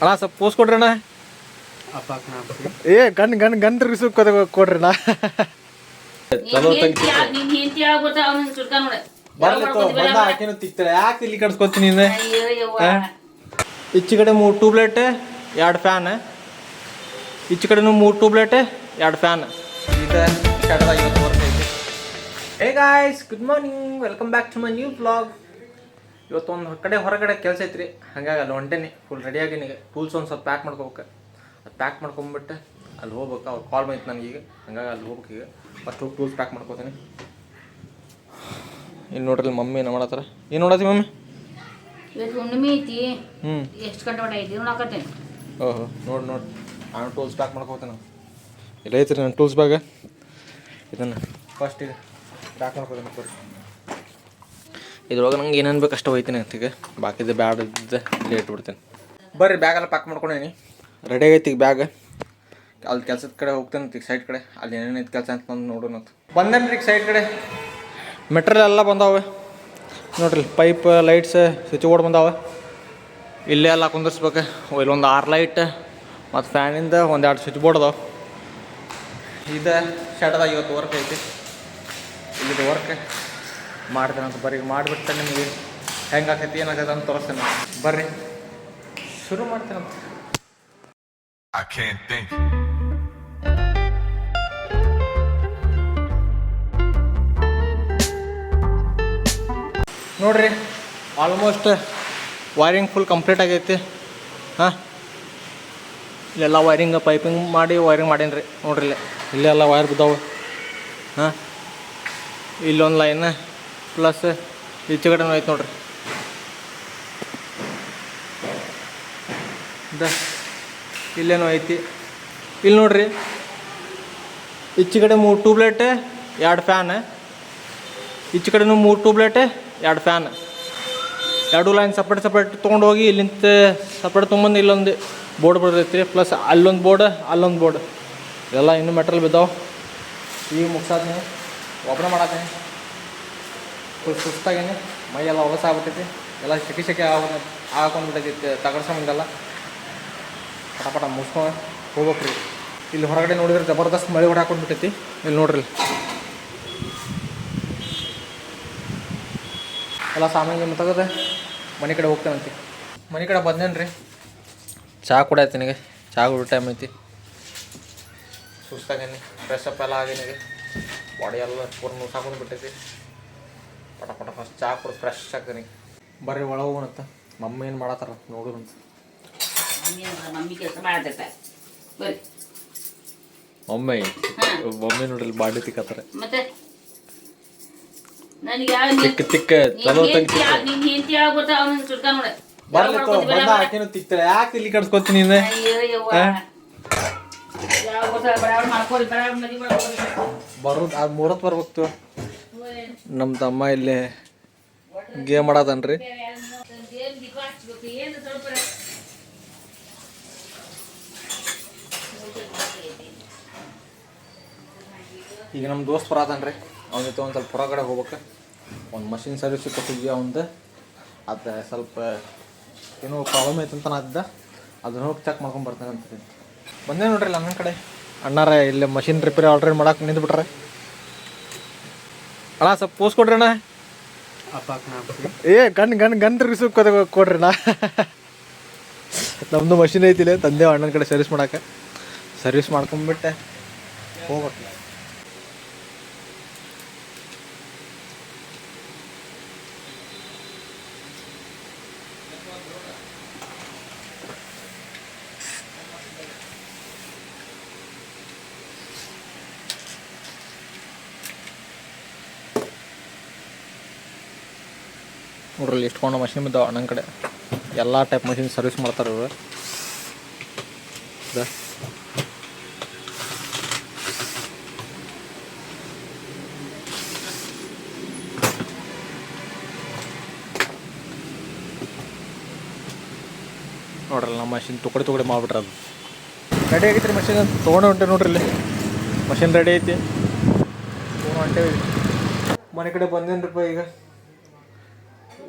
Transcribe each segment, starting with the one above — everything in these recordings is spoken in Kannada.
ಅಣ್ಣ ಸ್ವಲ್ಪ ಪೋಸ್ ಕೊಡ್ರಿ ಅಣ್ಣ. ಏ ಗನ್ ತಿರ್ಗಿಸು ಕೊಡ್ರಿ ಅಣ್ಣ. ಆಕೆನು ತಿಕ್ತಾರೆ ಯಾಕೆ ಇಲ್ಲಿ ಕಡ್ಸ್ಕೊತೀನಿ ನೀನು. ಈಚೆ ಕಡೆ 3 ಟ್ಯೂಬ್ಲೈಟ್ 2 ಫ್ಯಾನ್, ಈಚೆ ಕಡೆನೂ 3 ಟ್ಯೂಬ್ಲೈಟ್ 2 ಫ್ಯಾನ್. ಇವತ್ತು ವರ್ಕ್ ಐತಿ. Hey guys, good morning, welcome back to my new vlog. ಇವತ್ತು ಒಂದು ಹೊರಗಡೆ ಕೆಲಸ ಐತ್ರಿ, ಹಂಗಾಗಿ ಅಲ್ಲಿ ಹೊಂಟೇನಿ. ಫುಲ್ ರೆಡಿಯಾಗೀನಿ. ಈಗ ಟೂಲ್ಸ್ ಒಂದು ಸ್ವಲ್ಪ ಪ್ಯಾಕ್ ಮಾಡ್ಕೋಬೇಕು. ಅದು ಪ್ಯಾಕ್ ಮಾಡ್ಕೊಂಬಿಟ್ಟು ಅಲ್ಲಿ ಹೋಗ್ಬೇಕು. ಅವ್ರು ಕಾಲ್ ಬಂತು ನನಗೀಗ, ಹಂಗಾಗಿ ಅಲ್ಲಿ ಹೋಗ್ಬೇಕು. ಈಗ ಫಸ್ಟ್ ಹೋಗಿ ಟೂಲ್ಸ್ ಪ್ಯಾಕ್ ಮಾಡ್ಕೋತೀನಿ. ಇನ್ನು ನೋಡ್ರಿ ಮಮ್ಮಿ ಏನು ಮಾಡತ್ತಾರ. ಏನು ನೋಡತ್ತಿ ಮಮ್ಮಿ? ಎಷ್ಟು ಗಂಟೆ ಹೊಟ್ಟೆ ಐತಿ ನೋಡಕತ್ತೇನೆ. ಓಹೋ, ನೋಡಿ ನಾನು ಟೂಲ್ಸ್ ಪ್ಯಾಕ್ ಮಾಡ್ಕೋತೀನಿ. ಇಲ್ಲ ಐತ್ರಿ ನನ್ನ ಟೂಲ್ಸ್ ಬ್ಯಾಗ. ಇದನ್ನು ಫಸ್ಟ್ ಈಗ ಪ್ಯಾಕ್ ಮಾಡ್ಕೋತೀನಿ. ಬರ್ರಿ, ಇದ್ರೊಳಗೆ ನಂಗೆ ಏನೇನು ಬೇಕು ಅಷ್ಟು ಹೋಯ್ತೀನಿ ಅಂತೀಗ. ಬಾಕಿದ್ದು ಬ್ಯಾಡ ಇದ್ದಿದ್ದೆ ಇಲ್ಲೇ ಇಟ್ಬಿಡ್ತೀನಿ. ಬರ್ರಿ, ಬ್ಯಾಗೆಲ್ಲ ಪ್ಯಾಕ್ ಮಾಡ್ಕೊಂಡೇನಿ. ರೆಡಿ ಆಗೈತಿ ಈಗ ಬ್ಯಾಗ್. ಅಲ್ಲಿ ಕೆಲ್ಸದ ಕಡೆ ಹೋಗ್ತೇನೆ ಈಗ, ಸೈಡ್ ಕಡೆ. ಅಲ್ಲಿ ಏನೇನೈತೆ ಕೆಲಸ ಅಂತ ಬಂದು ನೋಡೋಣ ಅಂತ ಬಂದೇನ್ರಿ. ಈಗ ಸೈಡ್ ಕಡೆ ಮೆಟ್ರಿಯಲ್ ಎಲ್ಲ ಬಂದಾವೆ ನೋಡ್ರಿ. ಪೈಪ್, ಲೈಟ್ಸ್, ಸ್ವಿಚ್ ಬೋರ್ಡ್ ಬಂದಾವೆ. ಇಲ್ಲೇ ಎಲ್ಲ ಕುಂದಿರ್ಸ್ಬೇಕು. ಇಲ್ಲೊಂದು 6 ಲೈಟ್ ಮತ್ತು ಫ್ಯಾನಿಂದ 1-2 ಸ್ವಿಚ್ ಬೋರ್ಡ್ ಅದಾವೆ. ಇದು ಶೆಡ್ದಾಗ ಇವತ್ತು ವರ್ಕ್ ಐತಿ. ಇಲ್ಲಿದ್ದು ವರ್ಕ್ ಮಾಡ್ತೇನೆ ಅಂತ. ಬರ್ರಿ, ಮಾಡಿಬಿಟ್ಟು ನಿಮಗೆ ಹೆಂಗೆ ಆಕೈತಿ ಏನಾಗೈತೆ ಅಂತ ತೋರಿಸ್ತೇನೆ. ಬರ್ರಿ, ಶುರು ಮಾಡ್ತೇನಂತ. I can't think. ನೋಡ್ರಿ, ಆಲ್ಮೋಸ್ಟ್ ವೈರಿಂಗ್ ಫುಲ್ ಕಂಪ್ಲೀಟ್ ಆಗೈತಿ. ಹಾಂ, ಇಲ್ಲೆಲ್ಲ ವೈರಿಂಗ್ ಪೈಪಿಂಗ್ ಮಾಡಿ ವೈರಿಂಗ್ ಮಾಡೀನಿ ರೀ. ನೋಡ್ರಿ ಇಲ್ಲೆಲ್ಲ ವೈರ್ ಬಿದ್ದಾವೆ. ಹಾಂ, ಇಲ್ಲೊಂದು ಲೈನ್ ಪ್ಲಸ್ ಈಚೆ ಕಡೆನೂ ಐತೆ ನೋಡ್ರಿ. ಇಲ್ಲೇನೋ ಐತಿ. ಇಲ್ಲಿ ನೋಡ್ರಿ, ಈಚೆ ಕಡೆ 3 ಟ್ಯೂಬ್ಲೈಟ್ 2 ಫ್ಯಾನ್, ಈಚೆ ಕಡೆನೂ 3 ಟ್ಯೂಬ್ಲೈಟ್ 2 ಫ್ಯಾನ್. 2 ಲೈನ್ ಸಪ್ರೇಟ್ ತೊಗೊಂಡು ಹೋಗಿ ಇಲ್ಲಿಂದ ಸಪ್ರೇಟ್ ತೊಗೊಂಬಂದು ಇಲ್ಲೊಂದು ಬೋರ್ಡ್ ಬರ್ತೈತಿ. ಪ್ಲಸ್ ಅಲ್ಲೊಂದು ಬೋರ್ಡ್ ಎಲ್ಲ ಇನ್ನೂ ಮೆಟ್ರಿಯಲ್ ಬಿದ್ದಾವೆ. ಈಗ ಮುಗ್ಸಾತೀನಿ, ಒಬ್ಬನೇ ಮಾಡತ್ತೀನಿ. ಫುಲ್ ಸುಸ್ತಾಗೇನಿ, ಮೈ ಎಲ್ಲ ಹೊಲಸಾಗ್ಬಿಟ್ಟೈತಿ. ಎಲ್ಲ ಶೆಕೆ ಹಾಕೊಂಡ್ಬಿಟ್ಟೈತಿ. ತಗಡ್ಸಂಗೆಲ್ಲ ಪಟ ಮುಗಿಸ್ಕೊಂಡು ಹೋಗ್ಬೇಕು ರೀ. ಇಲ್ಲಿ ಹೊರಗಡೆ ನೋಡಿದ್ರೆ ಜಬರ್ದಸ್ತ್ ಮಳೆ ಹೊಡಾಕೊಂಡ್ಬಿಟ್ಟೈತಿ. ಇಲ್ಲಿ ನೋಡ್ರಿ, ಎಲ್ಲ ಸಾಮಾನ್ಯ ತೆಗೆದು ಮನೆ ಕಡೆ ಹೋಗ್ತೇನಂತೆ. ಮನೆ ಕಡೆ ಬಂದೇನು ರೀ. ಚಹಾ ಕುಡಿಯತ್ತೀನಿ. ಚಹಾ ಕುಡಿಯೋ ಟೈಮ್ ಐತಿ. ಸುಸ್ತಾಗೇನಿ, ಫ್ರೆಶ್ ಅಪ್ ಎಲ್ಲ ಆಗೇನಿಗೆ. ಬಾಡಿ ಎಲ್ಲ ಪೂರ್ಣ ಸಾಕೊಂಡ್ಬಿಟ್ಟೈತಿ. ಪಟ ಫಸ್ಟ್ ಚಹಾ ಕುಡಿದು ಫ್ರೆಶ್ ಆಗ್ತೀನಿ. ಬರ್ರಿ ಒಳಗೆ ಹೋಗೋಣಂತ. ಮಮ್ಮಿ ಏನು ಮಾಡತ್ತಾರ ನೋಡೋಣಂತ. ಮಮ್ಮಿ ಕೆಲಸ ಮಾಡತ್ತ. ಬರ್ರಿ ಮಮ್ಮಿ ನೋಡ್ರಿ ಬಾಡಿ ತಿಕ್ಕತ್ತಾರೆ. ಮತ್ತೆ ನನಗೆ ತಿಕ್ಕ ಚಲೋ ನಿನ್ ಹೆಂಡತಿ ಆಗ್ಬಿಡ್ತಾ ಅವನ ಸುಡ್ಕ ನೋಡ. ಆಕೆನು ತಿಕ್ತಾರೆ ಯಾಕೆ ಇಲ್ಲಿ ಕಡ್ಸ್ಕೊತೀನಿ ನೀನು. ಬರೋದು ಅದು 3 ಬರ್ಬೇಕು. ನಮ್ಮ ತಮ್ಮ ಇಲ್ಲಿ ಗೇಮ್ ಮಾಡದನ್ರಿ. ಈಗ ನಮ್ಮ ದೋಸ್ತ್ ಬರತಾನ್ರಿ. ಅವನ ಜೊತೆ ಒಂದು ಸ್ವಲ್ಪ ಹೊರಗಡೆ ಹೋಗ್ಬೇಕು. ಒಂದು ಮಷಿನ್ ಸರ್ವಿಸ್ ಕೊಟ್ಟಿದ್ವಿ ಅವಂದು. ಅದು ಸ್ವಲ್ಪ ಏನೋ ಪ್ರಾಬ್ಲಮ್ ಐತೆ ಅಂತ ನಾದಿದ್ದ. ಅದನ್ನ ಹೋಗಿ ಚೆಕ್ ಮಾಡ್ಕೊಂಡು ಬರ್ತಾನೆ ಅಂತ ಬಂದೇ ನೋಡ್ರಿ. ನನ್ನ ಕಡೆ ಅಣ್ಣಾರ ಇಲ್ಲಿ ಮಷಿನ್ ರಿಪೇರಿ ಆಲ್ರೆಡಿ ಮಾಡಕ್ಕೆ ನಿಂತ್ಬಿಟ್ರೆ. ಅಣ್ಣ ಸ್ವಲ್ಪ ಪೋಸ್ ಕೊಡ್ರಿ ಅಣ್ಣ. ಏ ಗನ್ ತಿರ್ಗಿಸು ಕೊಡ್ರಿ ಅಣ್ಣ. ನಮ್ಮದು ಮಷಿನ್ ಐತಿಲ್ಲ, ತಂದೆ ಅಣ್ಣನ ಕಡೆ ಸರ್ವಿಸ್ ಮಾಡಕ್ಕೆ. ಸರ್ವಿಸ್ ಮಾಡ್ಕೊಂಬಿಟ್ಟೆ ಹೋಗ್ಬೇಕು. ನೋಡ್ರಲ್ಲಿ ಎಷ್ಟುಕೊಂಡು ಮಷಿನ್ ಬಿದ್ದಾವೆ ಅಣ್ಣನ ಕಡೆ. ಎಲ್ಲ ಟೈಪ್ ಮಷಿನ್ ಸರ್ವಿಸ್ ಮಾಡ್ತಾರೆ ಇವರು. ನೋಡ್ರಲ್ಲ ನಮ್ಮ ಮಷಿನ್ ತುಕಡಿ ಮಾಡಿಬಿಟ್ರೆ ಅದು ರೆಡಿ ಆಗೈತೆ ರೀ. ಮಷಿನ್ ತೊಗೊಂಡು ಹೊಂಟೆ ನೋಡ್ರಿ. ಇಲ್ಲಿ ಮಷಿನ್ ರೆಡಿ ಐತಿ, ತೊಗೊಂಡು ಹೊಂಟೇವಿ. ಮನೆ ಕಡೆ ಬಂದೇನ್ರಿಪ್ಪ. ಈಗ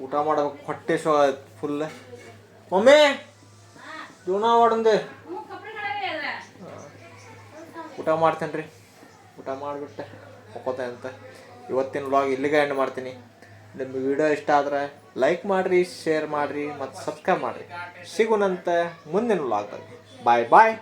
ಊಟ ಮಾಡಬೇಕು. ಹೊಟ್ಟೆ ಶೋ ಫುಲ್. ಮಮ್ಮಿ ಜೀವನ ಮಾಡಂದೆ ಊಟ ಮಾಡ್ತೇನೆ ರೀ. ಊಟ ಮಾಡಿಬಿಟ್ಟೆ ಮಕ್ಕೋತೇನೆ ಅಂತ. ಇವತ್ತಿನ ವ್ಲಾಗ್ ಇಲ್ಲಿಗೆ ಎಂಡ್ ಮಾಡ್ತೀನಿ. ನಿಮ್ಗೆ ವಿಡಿಯೋ ಇಷ್ಟ ಆದರೆ ಲೈಕ್ ಮಾಡಿರಿ, ಶೇರ್ ಮಾಡಿರಿ ಮತ್ತು ಸಬ್ಸ್ಕ್ರೈಬ್ ಮಾಡಿರಿ. ಸಿಗೋಣಂತೆ ಮುಂದಿನ ವ್ಲಾಗ್ದಲ್ಲಿ. ಬಾಯ್ ಬಾಯ್.